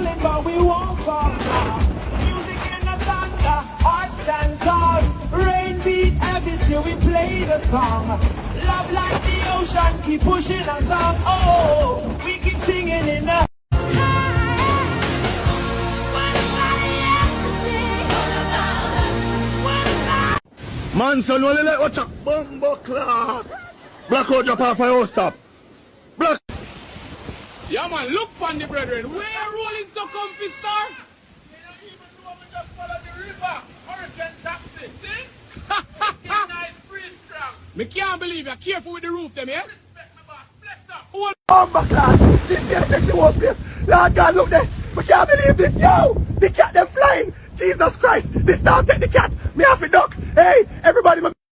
falling, but we won't fall now. Music in the thunder, hearts stand tall. Rain beat heavy, still we play the song. Love like the ocean, keep pushing us on. Oh, we keep singing in the Man, son, only like watch a bumbo clock. Black out drop off a house top. Black. Yeah, man, look on the brethren. Where you rolling so comfy, star? You don't even know we just follow the river. Hurricane taxi. See? Nice, free strong. Me can't believe you're careful with the roof, them, yeah? Respect my boss. Bless up. Hold Bumbo clock. This here takes the whole place. Lord God, look there. We can't believe this. Yo, the cat them flying. Jesus Christ. This now take the cat. Me have to duck. Hey, everybody.